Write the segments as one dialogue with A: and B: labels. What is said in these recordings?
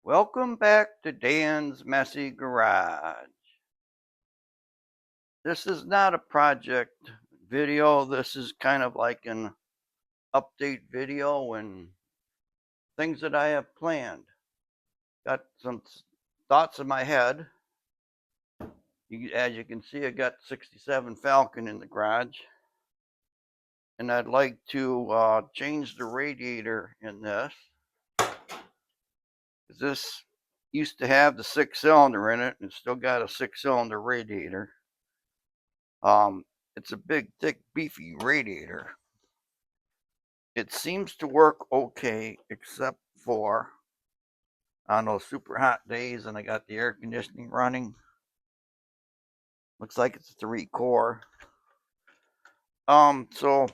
A: Welcome back to Dan's Messy Garage. This is not a project video. This is kind of like an update video and things that I have planned. Got some thoughts in my head. As you can see, I got 67 Falcon in the garage. And I'd like to change the radiator in this. This used to have the 6-cylinder in it and still got a 6-cylinder radiator. It's a big, thick, beefy radiator. It seems to work okay, except for on those super hot days, and I got the air conditioning running. Looks like it's 3-core. So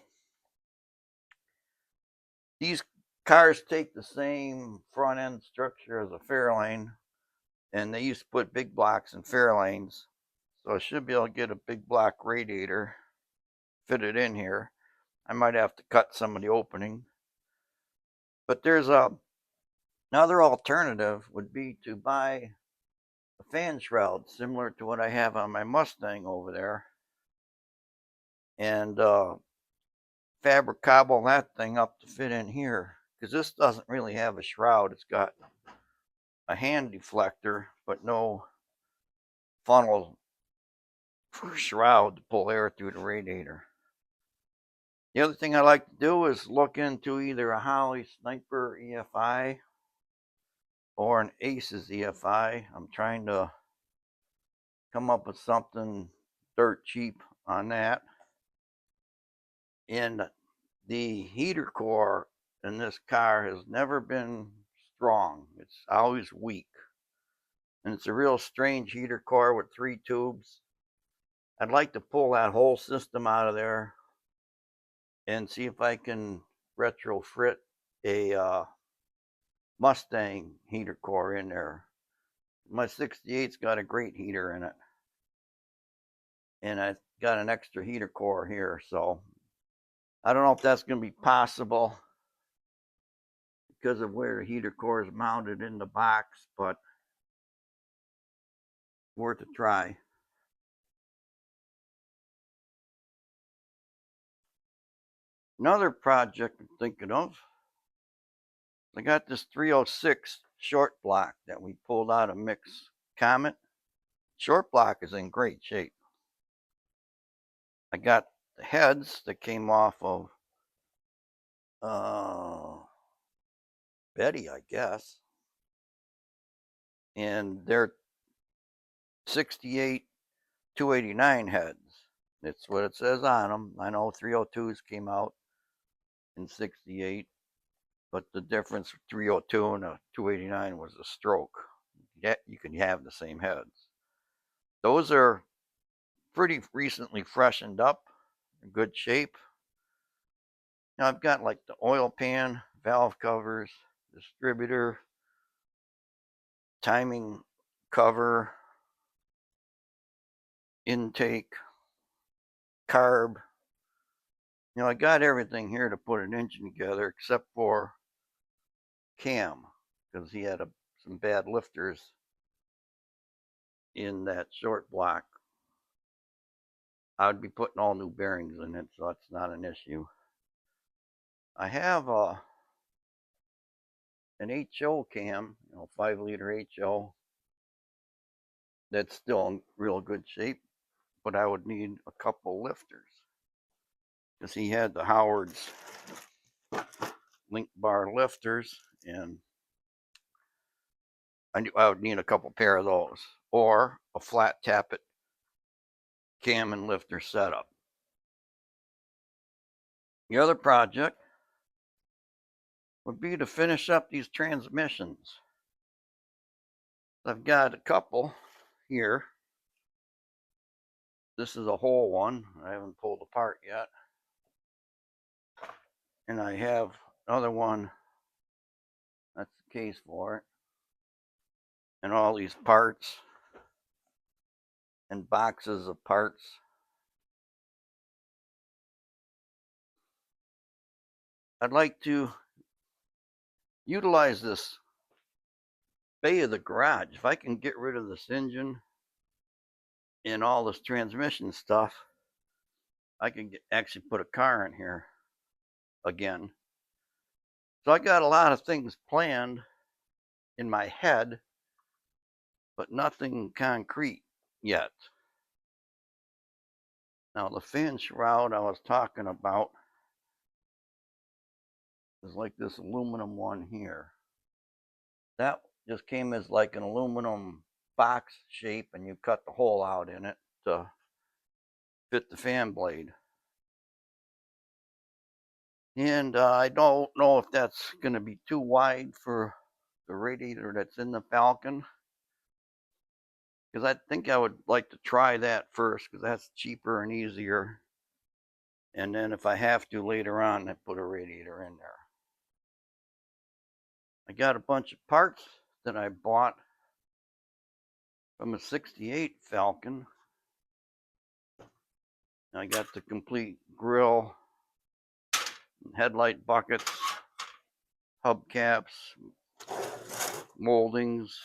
A: these cars take the same front end structure as a Fairlane, and they used to put big blocks in Fairlanes. So I should be able to get a big block radiator fitted in here. I might have to cut some of the opening. But there's another alternative would be to buy a fan shroud similar to what I have on my Mustang over there, and fabric cobble that thing up to fit in here, because this doesn't really have a shroud. It's got a hand deflector but no funnel shroud to pull air through the radiator. The other thing I like to do is look into either a Holley Sniper EFI or an Aces EFI. I'm trying to come up with something dirt cheap on that. And the heater core in this car has never been strong. It's always weak. And it's a real strange heater core with 3 tubes. I'd like to pull that whole system out of there and see if I can retrofit a Mustang heater core in there. My 68's got a great heater in it. And I got an extra heater core here, so I don't know if that's going to be possible because of where the heater core is mounted in the box, but worth a try. Another project I'm thinking of, I got this 306 short block that we pulled out of Mix Comet. Short block is in great shape. I got the heads that came off of Betty, I guess, and they're 68 289 heads. That's what it says on them. I know 302s came out in 68, but the difference with 302 and a 289 was a stroke. Yeah, you can have the same heads. Those are pretty recently freshened up, in good shape. Now I've got like the oil pan, valve covers, distributor, timing cover, intake, carb. I got everything here to put an engine together except for Cam, because he had some bad lifters in that short block. I would be putting all new bearings in it, so that's not an issue. I have an HO cam, 5-liter HO, that's still in real good shape, but I would need a couple lifters because he had the Howard's link bar lifters, and I would need a couple pair of those, or a flat tappet cam and lifter setup. The other project would be to finish up these transmissions. I've got a couple here. This is a whole one I haven't pulled apart yet. And I have another one that's the case for it. And all these parts and boxes of parts. I'd like to utilize this bay of the garage. If I can get rid of this engine and all this transmission stuff, I can actually put a car in here again. So I got a lot of things planned in my head, but nothing concrete yet. Now the fan shroud I was talking about is like this aluminum one here. That just came as like an aluminum box shape, and you cut the hole out in it to fit the fan blade. And I don't know if that's going to be too wide for the radiator that's in the Falcon, because I think I would like to try that first, because that's cheaper and easier. And then if I have to later on, I put a radiator in there. I got a bunch of parts that I bought from a 68 Falcon. I got the complete grill, headlight buckets, hubcaps, moldings,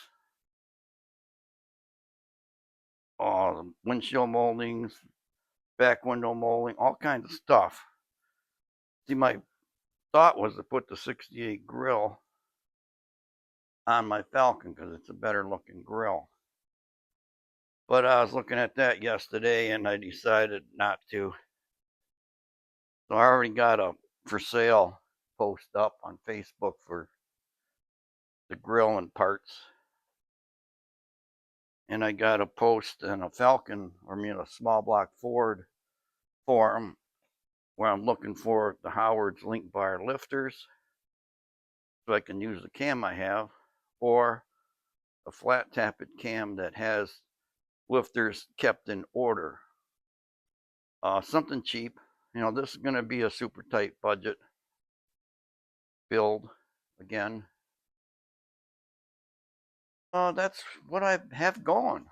A: windshield moldings, back window molding, all kinds of stuff. See, my thought was to put the 68 grill on my Falcon because it's a better looking grill. But I was looking at that yesterday and I decided not to. So I already got a for sale post up on Facebook for the grill and parts. And I got a post in a Falcon, a small block Ford forum, where I'm looking for the Howard's link bar lifters so I can use the cam I have, or a flat tappet cam that has lifters kept in order. Something cheap. This is going to be a super tight budget build again. That's what I have going.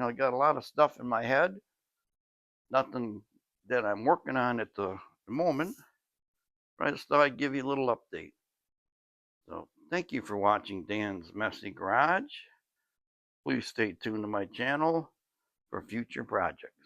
A: I got a lot of stuff in my head. Nothing that I'm working on at the moment. But I just thought I'd give you a little update. So thank you for watching Dan's Messy Garage. Please stay tuned to my channel for future projects.